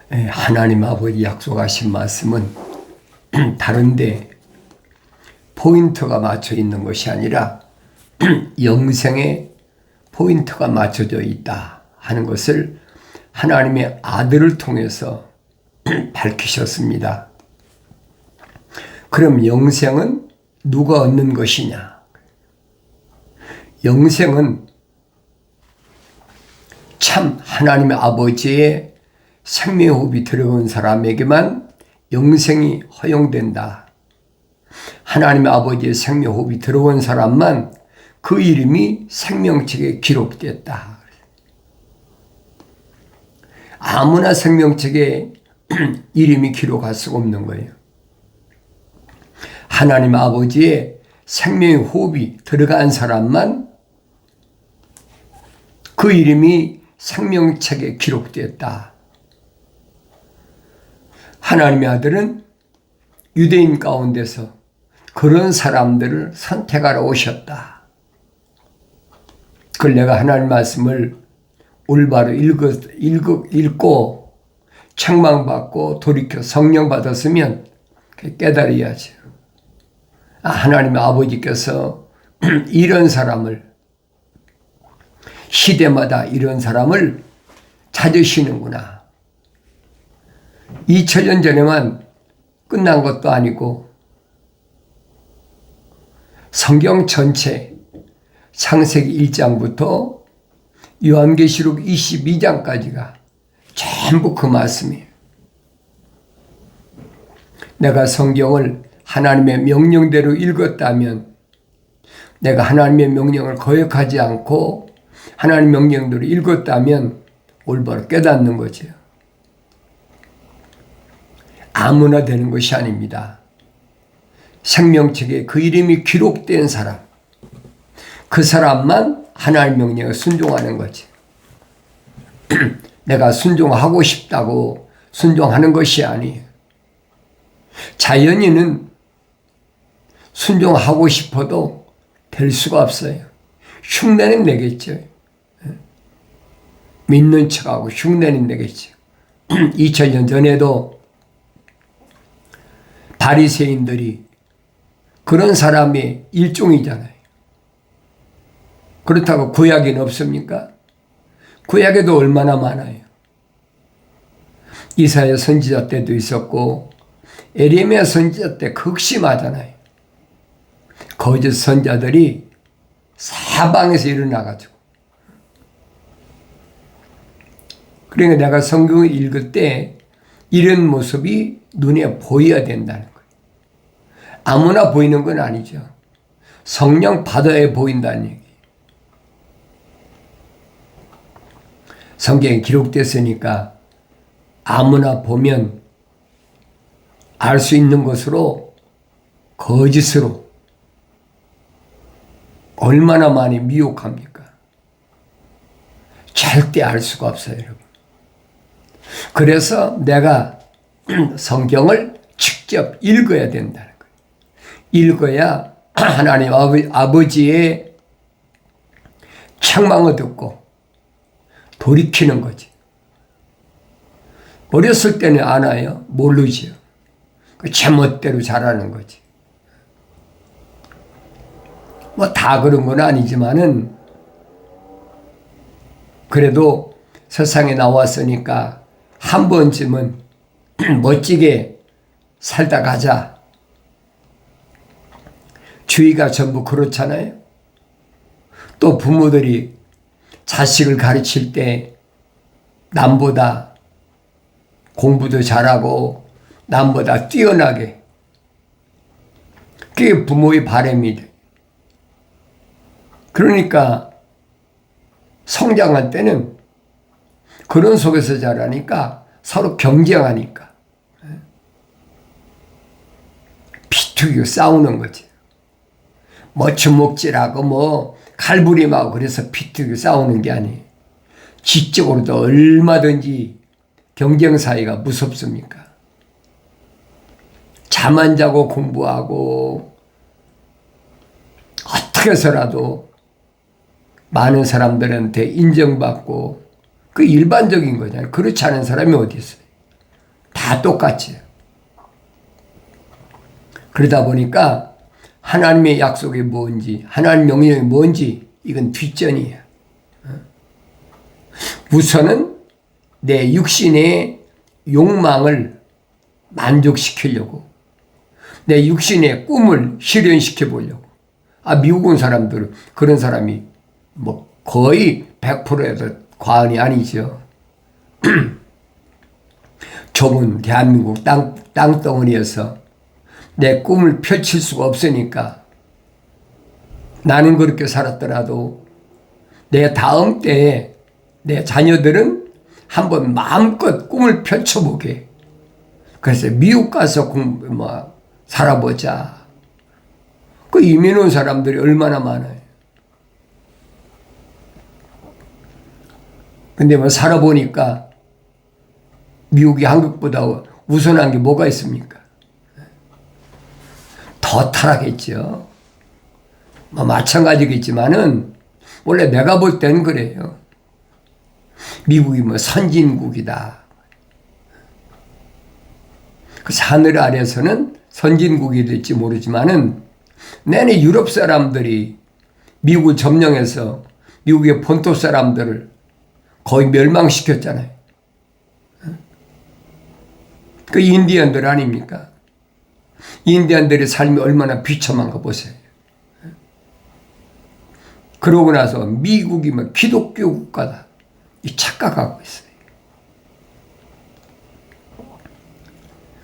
하나님 아버지 약속하신 말씀은 다른데 포인트가 맞춰 있는 것이 아니라 영생에 포인트가 맞춰져 있다 하는 것을 하나님의 아들을 통해서 밝히셨습니다. 그럼 영생은 누가 얻는 것이냐? 영생은 참 하나님의 아버지의 생명호흡이 들어온 사람에게만 영생이 허용된다. 하나님의 아버지의 생명호흡이 들어온 사람만 그 이름이 생명책에 기록됐다. 아무나 생명책에 이름이 기록할 수가 없는 거예요. 하나님 아버지의 생명의 호흡이 들어간 사람만 그 이름이 생명책에 기록됐다. 하나님의 아들은 유대인 가운데서 그런 사람들을 선택하러 오셨다. 그걸 내가 하나님 말씀을 올바로 읽고 책망받고 돌이켜 성령 받았으면 깨달아야죠. 하나님의 아버지께서 이런 사람을 시대마다 이런 사람을 찾으시는구나. 2000년 전에만 끝난 것도 아니고 성경 전체 창세기 1장부터 요한계시록 22장까지가 전부 그 말씀이에요. 내가 성경을 하나님의 명령대로 읽었다면 내가 하나님의 명령을 거역하지 않고 하나님의 명령대로 읽었다면 올바로 깨닫는 거죠. 아무나 되는 것이 아닙니다. 생명책에 그 이름이 기록된 사람, 그 사람만 하나님의 명령에 순종하는 거지. 내가 순종하고 싶다고 순종하는 것이 아니에요. 자연인은 순종하고 싶어도 될 수가 없어요. 흉내는 내겠죠. 믿는 척하고 흉내는 내겠죠. 2000년 전에도 바리새인들이 그런 사람의 일종이잖아요. 그렇다고 구약에는 없습니까? 구약에도 얼마나 많아요. 이사야 선지자 때도 있었고 에레미야 선지자 때 극심하잖아요. 거짓 선자들이 사방에서 일어나가지고. 그러니까 내가 성경을 읽을 때 이런 모습이 눈에 보여야 된다는 거예요. 아무나 보이는 건 아니죠. 성령 받아야 보인다는 얘기예요. 성경에 기록됐으니까 아무나 보면 알 수 있는 것으로 거짓으로 얼마나 많이 미혹합니까? 절대 알 수가 없어요, 여러분. 그래서 내가 성경을 직접 읽어야 된다는 거예요. 읽어야 하나님 아버지의 책망을 듣고 돌이키는 거지. 어렸을 때는 아나요? 모르지요. 제멋대로 잘하는 거지. 뭐 다 그런 건 아니지만은 그래도 세상에 나왔으니까 한 번쯤은 멋지게 살다 가자. 주위가 전부 그렇잖아요. 또 부모들이 자식을 가르칠 때 남보다 공부도 잘하고 남보다 뛰어나게, 그게 부모의 바람이다. 그러니까 성장할 때는 그런 속에서 자라니까 서로 경쟁하니까 비투기고 싸우는 거지. 뭐 주먹질하고 뭐 칼부림하고 그래서 비투기고 싸우는 게 아니에요. 지적으로도 얼마든지 경쟁 사이가 무섭습니까? 잠 안 자고 공부하고 어떻게 해서라도 많은 사람들한테 인정받고 그 일반적인 거잖아요. 그렇지 않은 사람이 어디 있어요? 다 똑같이. 그러다 보니까 하나님의 약속이 뭔지, 하나님 명령이 뭔지 이건 뒷전이에요. 우선은 내 육신의 욕망을 만족시키려고, 내 육신의 꿈을 실현시켜 보려고. 미국 온 사람들은 그런 사람이 뭐 거의 100%에도 과언이 아니죠. 좁은 대한민국 땅덩어리에서 내 꿈을 펼칠 수가 없으니까 나는 그렇게 살았더라도 내 다음 때에 내 자녀들은 한번 마음껏 꿈을 펼쳐보게. 그래서 미국 가서 살아보자. 그 이민 온 사람들이 얼마나 많아요. 근데 뭐 살아보니까 미국이 한국보다 우선한 게 뭐가 있습니까? 더 타락했죠. 뭐 마찬가지겠지만은 원래 내가 볼 때는 그래요. 미국이 뭐 선진국이다. 그 하늘 아래서는 선진국이 될지 모르지만은 내내 유럽 사람들이 미국을 점령해서 미국의 본토 사람들을 거의 멸망시켰잖아요. 그 인디언들 아닙니까? 인디언들의 삶이 얼마나 비참한가 보세요. 그러고 나서 미국이 뭐 기독교 국가다 착각하고 있어요.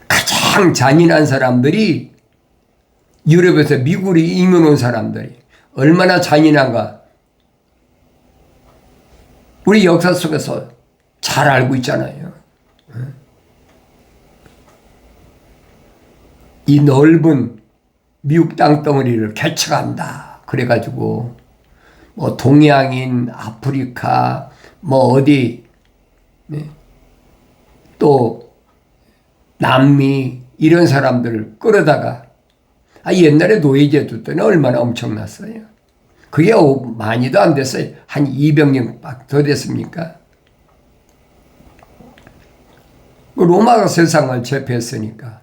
가장 잔인한 사람들이 유럽에서 미국으로 이민 온 사람들이 얼마나 잔인한가 우리 역사 속에서 잘 알고 있잖아요. 이 넓은 미국 땅덩어리를 개척한다. 그래가지고 뭐 동양인, 아프리카, 뭐 어디 또 남미 이런 사람들을 끌어다가 옛날에 노예제도 때는 얼마나 엄청났어요. 그게 많이도 안 됐어요. 한 200년 더 됐습니까? 로마가 세상을 제패했으니까,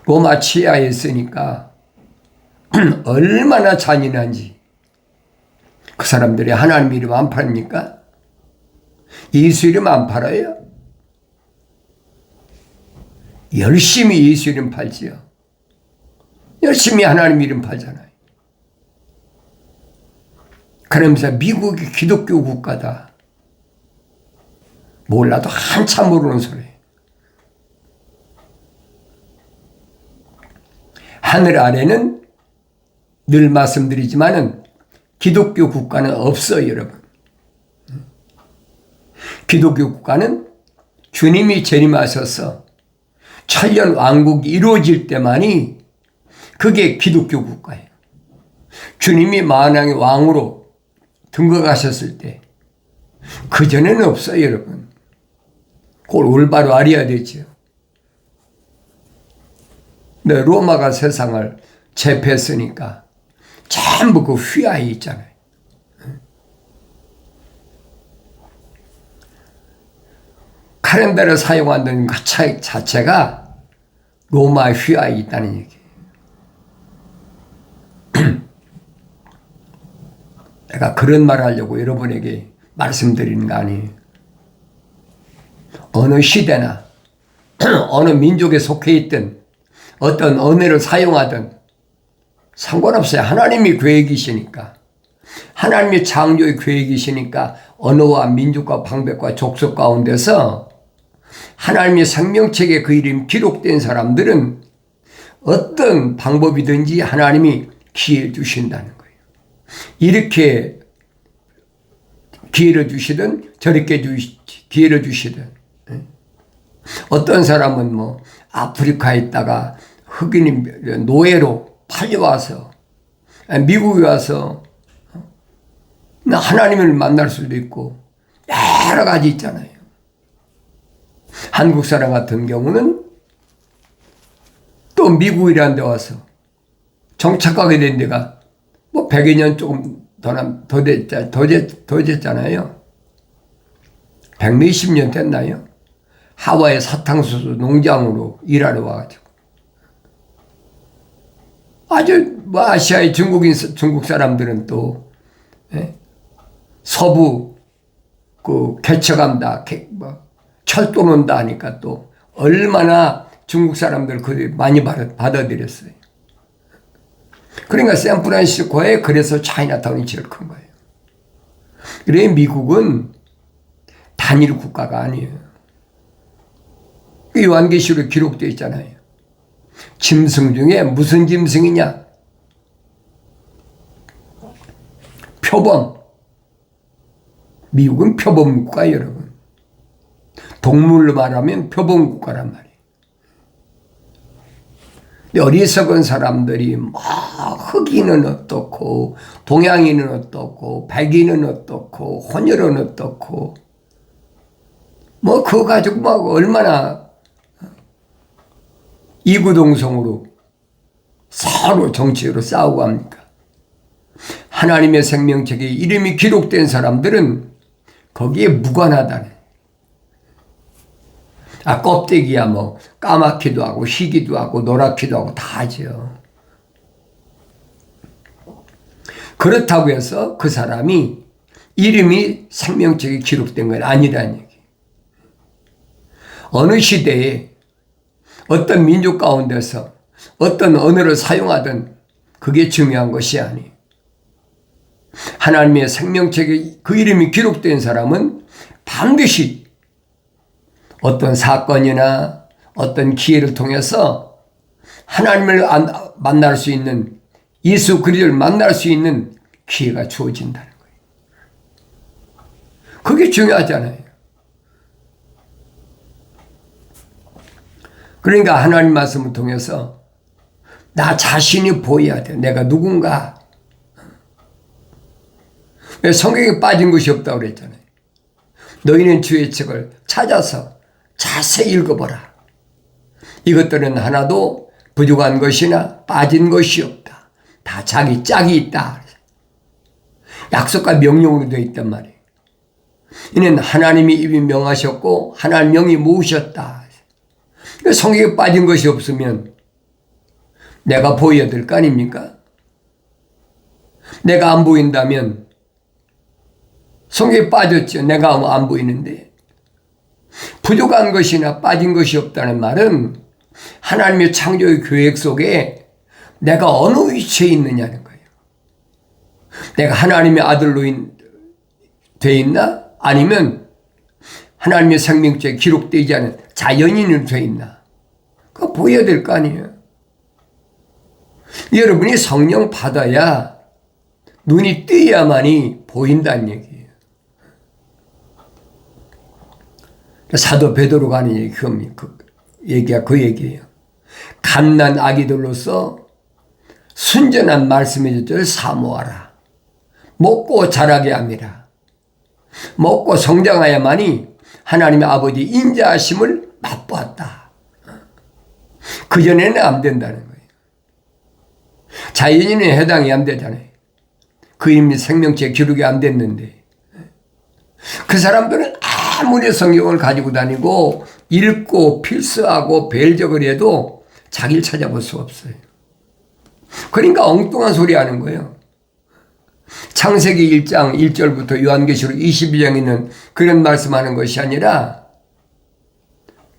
로마 치하에 있으니까 얼마나 잔인한지. 그 사람들이 하나님 이름 안 팔입니까? 예수 이름 안 팔아요? 열심히 예수 이름 팔지요. 열심히 하나님 이름 팔잖아요. 그러면서 미국이 기독교 국가다. 몰라도 한참 모르는 소리예요. 하늘 아래는 늘 말씀드리지만은 기독교 국가는 없어요, 여러분. 기독교 국가는 주님이 재림하셔서 천년 왕국이 이루어질 때만이 그게 기독교 국가예요. 주님이 만왕의 왕으로 등극하셨을 때 그전에는 없어요, 여러분. 그걸 올바로 알아야 되죠. 네, 로마가 세상을 제패했으니까 전부 그 휘하에 있잖아요. 카렌다를 사용한다는 그 자체가 로마 휘하에 있다는 얘기예요. 내가 그런 말을 하려고 여러분에게 말씀드리는 거 아니에요. 어느 시대나 어느 민족에 속해 있든 어떤 언어를 사용하든 상관없어요. 하나님이 계획이시니까. 하나님의 창조의 계획이시니까 언어와 민족과 방백과 족속 가운데서 하나님의 생명책에 그 이름이 기록된 사람들은 어떤 방법이든지 하나님이 기회를 주신다는 거예요. 이렇게 기회를 주시든 저렇게 기회를 주시든. 어떤 사람은 뭐 아프리카에 있다가 흑인 노예로 팔려와서 미국에 와서 하나님을 만날 수도 있고 여러 가지 있잖아요. 한국 사람 같은 경우는 또 미국이라는 데 와서 정착하게 된 데가 뭐 100여 년 조금 더 됐잖아요. 100몇십 년 됐나요? 하와이 사탕수수 농장으로 일하러 와가지고 아주 뭐 아시아의 중국 사람들은 또 서부 그 개척한다, 뭐 철도 논다 하니까 또 얼마나 중국 사람들 그 많이 받아들였어요. 그러니까 샌프란시스코에 그래서 차이나타운이 제일 큰 거예요. 그래 미국은 단일 국가가 아니에요. 요한계시록에 기록되어 있잖아요. 짐승 중에 무슨 짐승이냐? 표범. 미국은 표범 국가예요, 여러분. 동물로 말하면 표범 국가란 말이에요. 어리석은 사람들이 뭐 흑인은 어떻고 동양인은 어떻고 백인은 어떻고 혼혈은 어떻고 뭐 그거 가지고 막 얼마나 이구동성으로 서로 정치적으로 싸우고 합니까? 하나님의 생명책에 이름이 기록된 사람들은 거기에 무관하다는. 껍데기야 뭐 까맣기도 하고 희기도 하고 노랗기도 하고 다 하죠. 그렇다고 해서 그 사람이 이름이 생명책에 기록된 건 아니라는 얘기. 어느 시대에 어떤 민족 가운데서 어떤 언어를 사용하든 그게 중요한 것이 아니에요. 하나님의 생명책에 그 이름이 기록된 사람은 반드시 어떤 사건이나 어떤 기회를 통해서 하나님을 만날 수 있는, 예수 그리스도를 만날 수 있는 기회가 주어진다는 거예요. 그게 중요하잖아요. 그러니까 하나님 말씀을 통해서 나 자신이 보여야 돼. 내가 누군가. 왜 성경에 빠진 것이 없다고 그랬잖아요. 너희는 주의 책을 찾아서 자세히 읽어보라. 이것들은 하나도 부족한 것이나 빠진 것이 없다. 다 자기 짝이 있다. 약속과 명령으로 되어 있단 말이에요. 이는 하나님이 이미 명하셨고 하나님 명이 모으셨다. 성경에 빠진 것이 없으면 내가 보여야 될 거 아닙니까? 내가 안 보인다면 성경에 빠졌죠. 내가 안 보이는데. 부족한 것이나 빠진 것이 없다는 말은 하나님의 창조의 계획 속에 내가 어느 위치에 있느냐는 거예요. 내가 하나님의 아들로 돼 있나? 아니면 하나님의 생명책에 기록되지 않은 자연인으로 돼 있나? 그거 보여야 될 거 아니에요. 여러분이 성령 받아야 눈이 뜨야만이 보인다는 얘기예요. 사도 베드로가 하는 얘기가 그 얘기예요. 갓난 아기들로서 순전한 말씀의 젖을 사모하라. 먹고 자라게 함이라. 먹고 성장하야만이 하나님의 아버지 인자하심을 맛보았다. 그전에는 안 된다는 거예요. 자연인에 해당이 안 되잖아요. 그 이름이 생명체에 기록이 안 됐는데 그 사람들은 아무리 성경을 가지고 다니고 읽고 필수하고 벨적을 해도 자기를 찾아볼 수 없어요. 그러니까 엉뚱한 소리 하는 거예요. 창세기 1장 1절부터 요한계시록 22장에 있는 그런 말씀하는 것이 아니라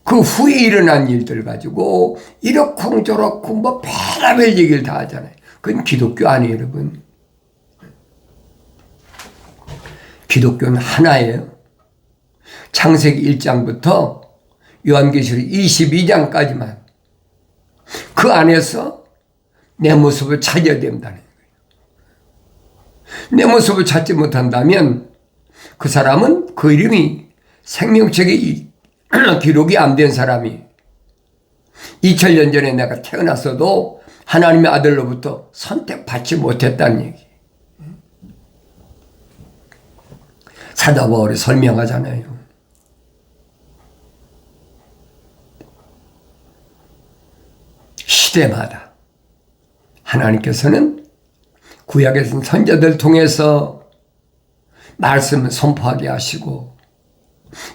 그 후에 일어난 일들 가지고 이렇쿵 저렇쿵 뭐 별의별 얘기를 다 하잖아요. 그건 기독교 아니에요, 여러분. 기독교는 하나예요. 창세기 1장부터 요한계시록 22장까지만 그 안에서 내 모습을 찾아야 된다는 거예요. 내 모습을 찾지 못한다면 그 사람은 그 이름이 생명책에 기록이 안 된 사람이 2000년 전에 내가 태어났어도 하나님의 아들로부터 선택받지 못했다는 얘기. 사도 바울이 설명하잖아요. 시대마다 하나님께서는 구약에서는 선자들 통해서 말씀을 선포하게 하시고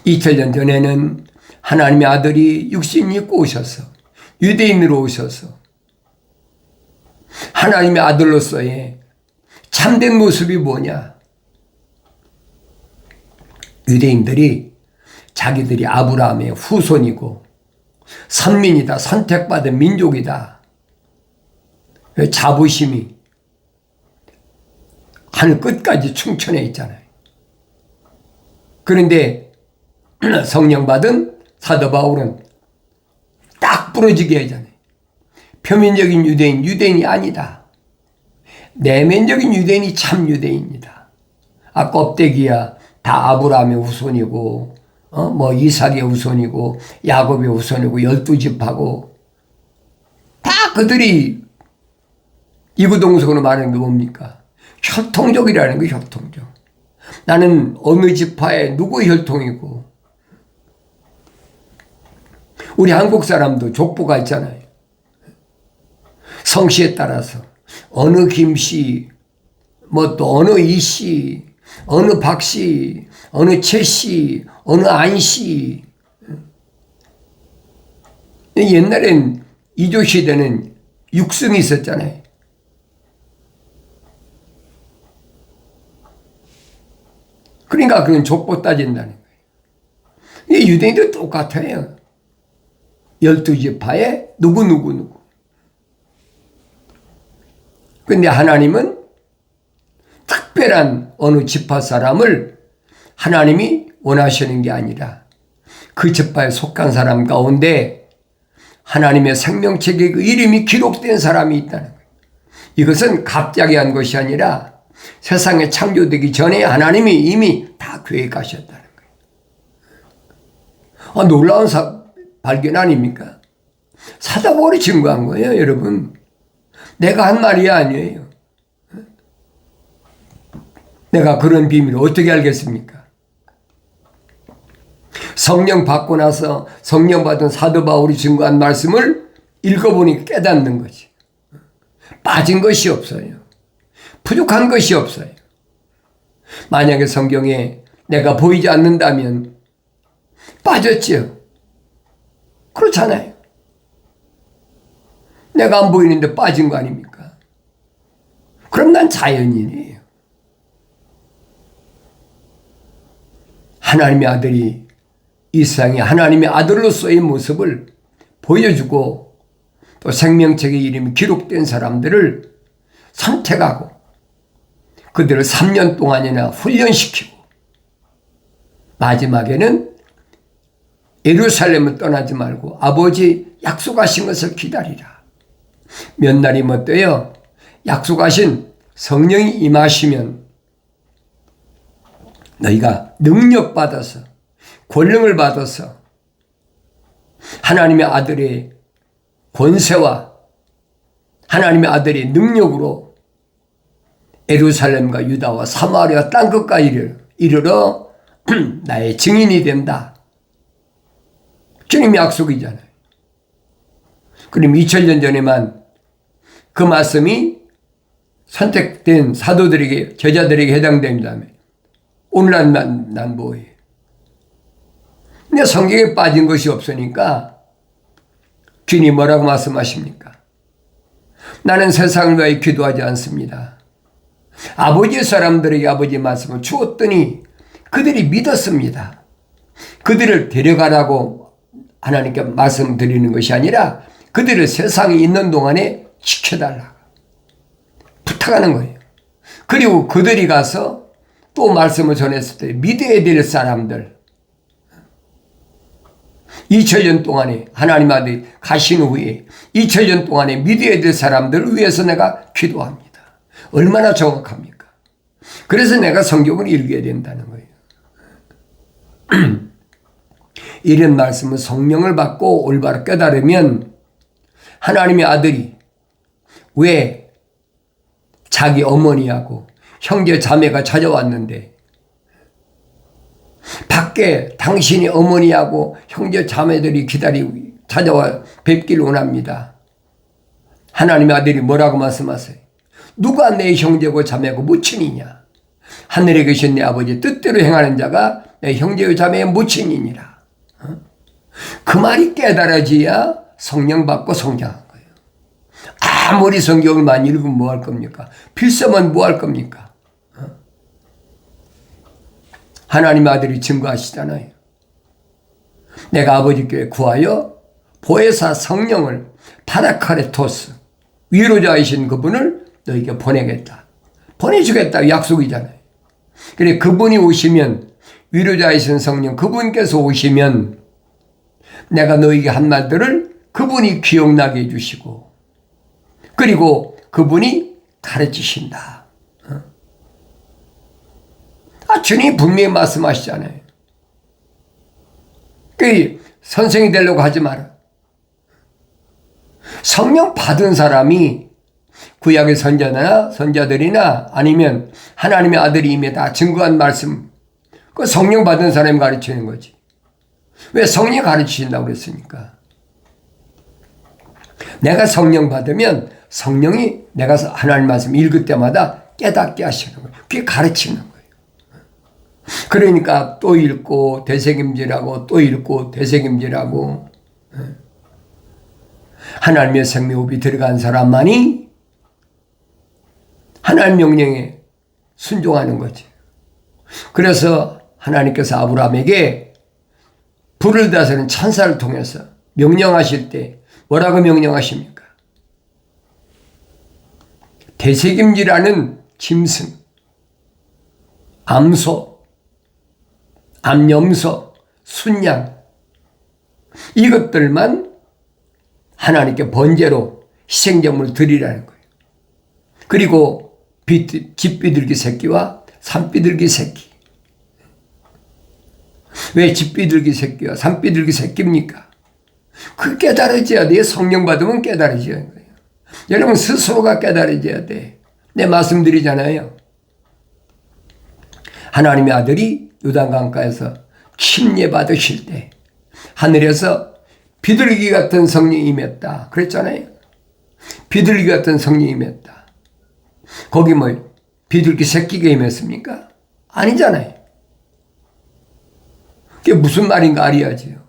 2000년 전에는 하나님의 아들이 육신 입고 오셔서 유대인으로 오셔서 하나님의 아들로서의 참된 모습이 뭐냐? 유대인들이 자기들이 아브라함의 후손이고 선민이다, 선택받은 민족이다. 자부심이 하늘 끝까지 충천해 있잖아요. 그런데 성령 받은 사도 바울은 딱 부러지게 하잖아요. 표면적인 유대인, 유대인이 아니다. 내면적인 유대인이 참 유대인이다. 껍데기야 다 아브라함의 후손이고 뭐 이삭의 후손이고 야곱의 후손이고 12지파고 다 그들이 이구동성으로 말하는 게 뭡니까? 혈통적이라는 게 혈통적. 나는 어느 지파의 누구 혈통이고 우리 한국 사람도 족보가 있잖아요. 성씨에 따라서 어느 김씨, 뭐 또 어느 이씨, 어느 박씨, 어느 최씨, 어느 안씨. 옛날엔 이조 시대는 육성이 있었잖아요. 그러니까 그건 족보 따진다는 거예요. 유대인도 똑같아요. 12지파에 누구. 근데 하나님은 특별한 어느 지파 사람을 하나님이 원하시는 게 아니라 그 지파에 속한 사람 가운데 하나님의 생명책에 그 이름이 기록된 사람이 있다는 거예요. 이것은 갑자기 한 것이 아니라 세상에 창조되기 전에 하나님이 이미 다 계획하셨다는 거예요. 놀라운 발견 아닙니까? 사도 바울이 증거한 거예요, 여러분. 내가 한 말이 아니에요. 내가 그런 비밀을 어떻게 알겠습니까? 성령 받고 나서 성령 받은 사도 바울이 증거한 말씀을 읽어보니 깨닫는 거지. 빠진 것이 없어요. 부족한 것이 없어요. 만약에 성경에 내가 보이지 않는다면 빠졌지요. 그렇잖아요. 내가 안 보이는데 빠진 거 아닙니까? 그럼 난 자연인이에요. 하나님의 아들이 이 세상에 하나님의 아들로서의 모습을 보여주고 또 생명책의 이름이 기록된 사람들을 선택하고 그들을 3년 동안이나 훈련시키고 마지막에는 예루살렘을 떠나지 말고 아버지 약속하신 것을 기다리라. 몇 날이 못돼요. 약속하신 성령이 임하시면 너희가 능력받아서 권능을 받아서 하나님의 아들의 권세와 하나님의 아들의 능력으로 예루살렘과 유다와 사마리아 땅끝까지 이르러 나의 증인이 된다. 주님 약속이잖아요. 그럼 2000년 전에만 그 말씀이 선택된 사도들에게 제자들에게 해당된다면 오늘날 난 뭐예요? 근데 성경에 빠진 것이 없으니까 주님 뭐라고 말씀하십니까? 나는 세상을 위하여 기도하지 않습니다. 아버지의 사람들에게 아버지의 말씀을 주었더니 그들이 믿었습니다. 그들을 데려가라고 하나님께 말씀드리는 것이 아니라 그들을 세상에 있는 동안에 지켜달라고 부탁하는 거예요. 그리고 그들이 가서 또 말씀을 전했을 때 믿어야 될 사람들 2000년 동안에 하나님 아들이 가신 후에 2000년 동안에 믿어야 될 사람들을 위해서 내가 기도합니다. 얼마나 정확합니까? 그래서 내가 성경을 읽어야 된다는 거예요. 이런 말씀은 성령을 받고 올바로 깨달으면 하나님의 아들이 왜 자기 어머니하고 형제 자매가 찾아왔는데 밖에 당신이 어머니하고 형제 자매들이 기다리고 찾아와 뵙기를 원합니다. 하나님의 아들이 뭐라고 말씀하세요? 누가 내 형제고 자매고 모친이냐? 하늘에 계신 내 아버지 뜻대로 행하는 자가 내 형제요 자매의 모친이니라. 그 말이 깨달아져야 성령 받고 성장한 거예요. 아무리 성경을 많이 읽으면 뭐 할 겁니까? 필서면 뭐 할 겁니까? 하나님의 아들이 증거하시잖아요. 내가 아버지 교회 구하여 보혜사 성령을 파라카레토스 위로자이신 그분을 너에게 보내겠다. 보내주겠다 약속이잖아요. 그래 그분이 오시면 위로자이신 성령 그분께서 오시면 내가 너에게 한 말들을 그분이 기억나게 해주시고 그리고 그분이 가르치신다. 주님이 분명히 말씀하시잖아요. 그 선생이 되려고 하지 마라. 성령 받은 사람이 구약의 선자나 선자들이나 아니면 하나님의 아들이 이미 다 증거한 말씀 그 성령 받은 사람이 가르치는 거지. 왜 성령이 가르치신다고 그랬습니까? 내가 성령 받으면 성령이 내가 하나님 말씀 읽을 때마다 깨닫게 하시는 거예요. 그게 가르치는 거예요. 그러니까 또 읽고 되새김질하고 또 읽고 되새김질하고 하나님의 생명호흡이 들어간 사람만이 하나님 명령에 순종하는 거지. 그래서 하나님께서 아브라함에게 불을 다스리는 천사를 통해서 명령하실 때 뭐라고 명령하십니까? 되새김질하는 짐승, 암소, 암염소, 순양 이것들만 하나님께 번제로 희생제물을 드리라는 거예요. 그리고 집비둘기 새끼와 산비둘기 새끼. 왜 집비둘기 새끼와 산비둘기 새끼입니까? 그 깨달아져야 돼. 성령 받으면 깨달아져야 돼요. 여러분 스스로가 깨달아져야 돼. 내 말씀드리잖아요. 하나님의 아들이 요단강가에서 침례 받으실 때 하늘에서 비둘기 같은 성령이 임했다. 그랬잖아요. 비둘기 같은 성령이 임했다. 거기 뭐 비둘기 새끼가 임했습니까? 아니잖아요. 그게 무슨 말인가 알아야지요.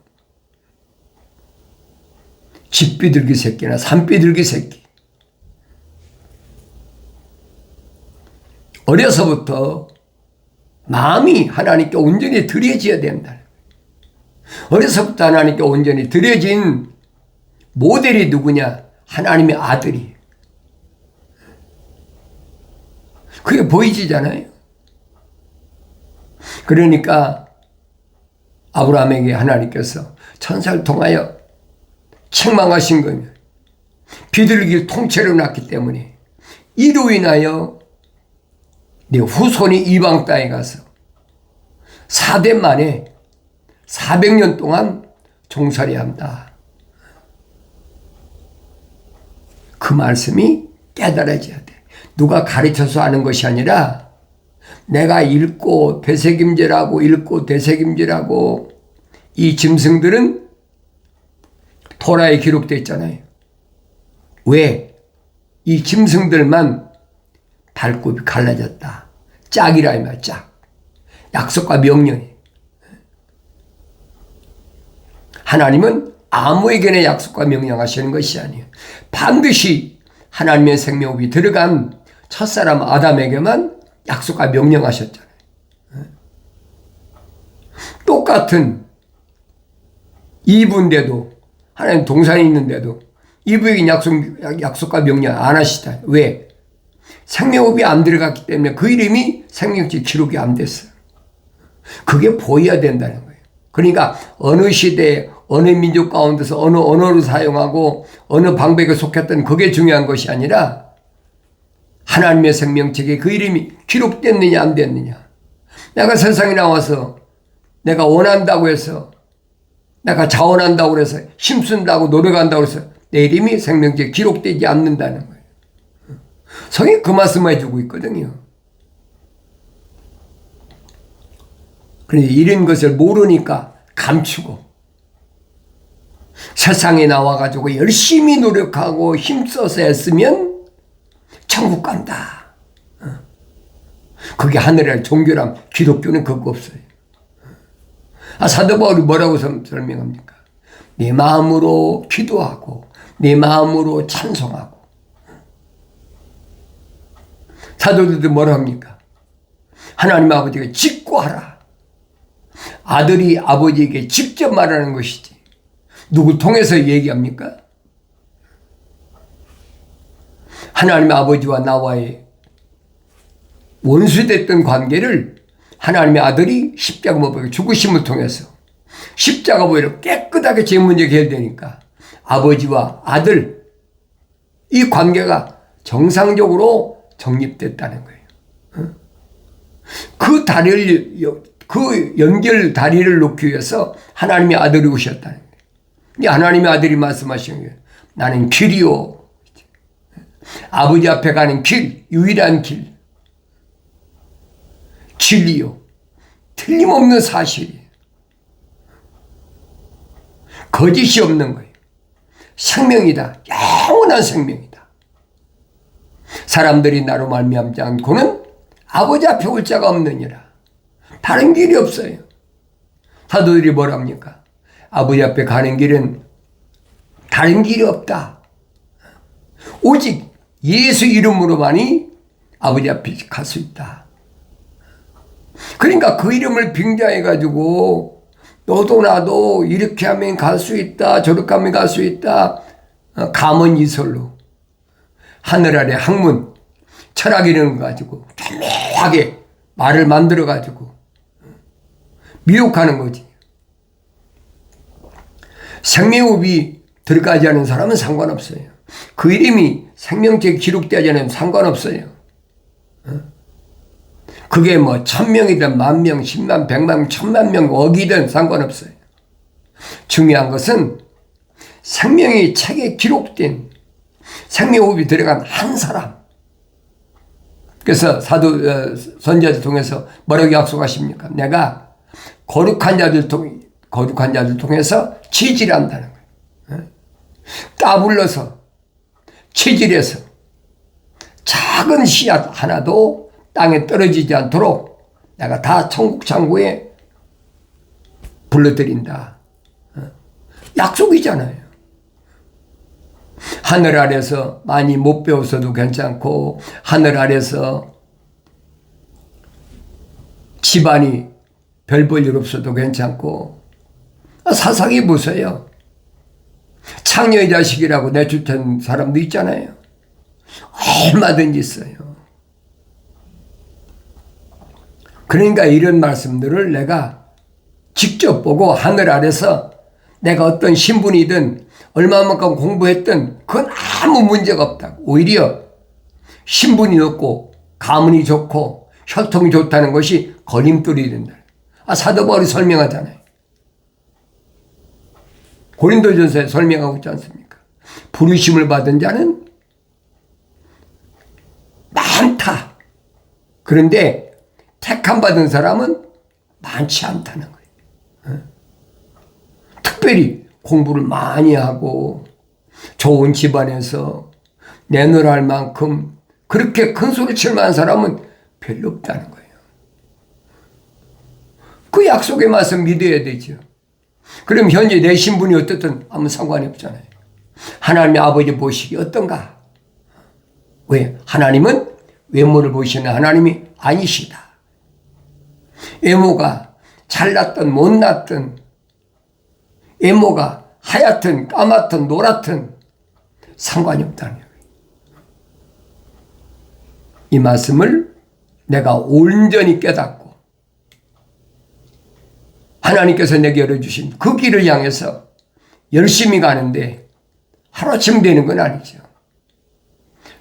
집비둘기 새끼나 산비둘기 새끼. 어려서부터 마음이 하나님께 온전히 드려져야 된다. 어려서부터 하나님께 온전히 드려진 모델이 누구냐? 하나님의 아들이. 그게 보이지잖아요. 그러니까 아브라함에게 하나님께서 천사를 통하여 책망하신 거면 비둘기를 통째로 낳기 때문에 이로 인하여 네 후손이 이방 땅에 가서 4대 만에 400년 동안 종살이 한다. 그 말씀이 깨달아져야 돼. 누가 가르쳐서 하는 것이 아니라 내가 읽고 되새김질하고 읽고 되새김질하고 이 짐승들은 토라에 기록되어 있잖아요. 왜? 이 짐승들만 발굽이 갈라졌다. 짝이라 이 말, 짝. 약속과 명령이. 하나님은 아무에게나 약속과 명령하시는 것이 아니에요. 반드시 하나님의 생명호흡이 들어간 첫사람 아담에게만 약속과 명령하셨잖아요. 똑같은 이브인데도 하나님 동산이 있는데도 이브에게 약속과 명령 안 하시다. 왜? 생명호흡이 안 들어갔기 때문에 그 이름이 생명지 기록이 안 됐어요. 그게 보여야 된다는 거예요. 그러니까 어느 시대에 어느 민족 가운데서 어느 언어를 사용하고 어느 방백에 속했던 그게 중요한 것이 아니라 하나님의 생명책에 그 이름이 기록됐느냐 안 됐느냐. 내가 세상에 나와서 내가 원한다고 해서 내가 자원한다고 해서 힘쓴다고 노력한다고 해서 내 이름이 생명책에 기록되지 않는다는 거예요. 성이 그 말씀을 해주고 있거든요. 그런데 이런 것을 모르니까 감추고 세상에 나와가지고 열심히 노력하고 힘써서 했으면 천국 간다. 그게 하늘의 종교람. 기독교는 그거 없어요. 사도 바울이 뭐라고 설명합니까? 내 마음으로 기도하고 내 마음으로 찬송하고. 사도들도 뭐라 합니까? 하나님 아버지가 직구하라. 아들이 아버지에게 직접 말하는 것이지 누굴 통해서 얘기합니까? 하나님 아버지와 나와의 원수됐던 관계를 하나님의 아들이 십자가 못 박혀 죽으심을 통해서 십자가 보혈로 깨끗하게 제 문제가 해결되니까 아버지와 아들 이 관계가 정상적으로 정립됐다는 거예요. 그 다리를, 그 연결 다리를 놓기 위해서 하나님의 아들이 오셨다는 거예요. 하나님의 아들이 말씀하시는 거예요. 나는 길이요. 아버지 앞에 가는 길, 유일한 길. 진리요. 틀림없는 사실이에요. 거짓이 없는 거예요. 생명이다. 영원한 생명이다. 사람들이 나로 말미암지 않고는 아버지 앞에 올 자가 없느니라. 다른 길이 없어요. 사도들이 뭐랍니까? 아버지 앞에 가는 길은 다른 길이 없다. 오직 예수 이름으로만이 아버지 앞에 갈 수 있다. 그러니까 그 이름을 빙자해가지고 너도 나도 이렇게 하면 갈 수 있다, 저렇게 하면 갈 수 있다. 가문이설로 하늘 아래 학문, 철학 이런 거 가지고 교묘하게 말을 만들어가지고 미혹하는 거지. 생명호흡이 들어가지 않은 사람은 상관없어요. 그 이름이 생명책에 기록되지 않으면 상관없어요. 그게 뭐 1000명이든 10,000명, 10만, 100만, 1000만 명, 억이든 상관없어요. 중요한 것은 생명의 책에 기록된 생명호흡이 들어간 한 사람. 그래서 선지자들 통해서 뭐라고 약속하십니까? 내가 거룩한 자들 통해서 치질한다는 거예요. 까불러서 치질해서 작은 씨앗 하나도 땅에 떨어지지 않도록 내가 다 천국 창고에 불러들인다. 약속이잖아요. 하늘 아래서 많이 못 배웠어도 괜찮고 하늘 아래서 집안이 별 볼 일 없어도 괜찮고 사상이 보세요. 창녀의 자식이라고 내쫓은 사람도 있잖아요. 얼마든지 있어요. 그러니까 이런 말씀들을 내가 직접 보고 하늘 아래서 내가 어떤 신분이든 얼마만큼 공부했든 그건 아무 문제가 없다. 오히려 신분이 높고 가문이 좋고 혈통이 좋다는 것이 걸림돌이 된다. 사도 바울이 설명하잖아요. 고린도전서에 설명하고 있지 않습니까? 부르심을 받은 자는 많다. 그런데 택함 받은 사람은 많지 않다는 거예요. 특별히 공부를 많이 하고 좋은 집안에서 내놓을 만큼 그렇게 큰 소리 칠 만한 사람은 별로 없다는 거예요. 그 약속의 말씀 믿어야 되죠. 그럼 현재 내 신분이 어떻든 아무 상관이 없잖아요. 하나님의 아버지 보시기 어떤가? 왜? 하나님은 외모를 보시는 하나님이 아니시다. 외모가 잘났든 못났든 외모가 하얗든 까맣든 노랗든 상관이 없다는 거예요. 이 말씀을 내가 온전히 깨닫고 하나님께서 내게 열어주신 그 길을 향해서 열심히 가는데 하루아침 되는 건 아니죠.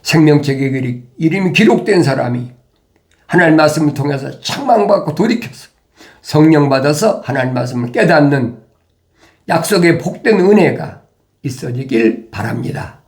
생명책에 이름이 기록된 사람이 하나님 말씀을 통해서 책망받고 돌이켜서 성령 받아서 하나님 말씀을 깨닫는 약속의 복된 은혜가 있어지길 바랍니다.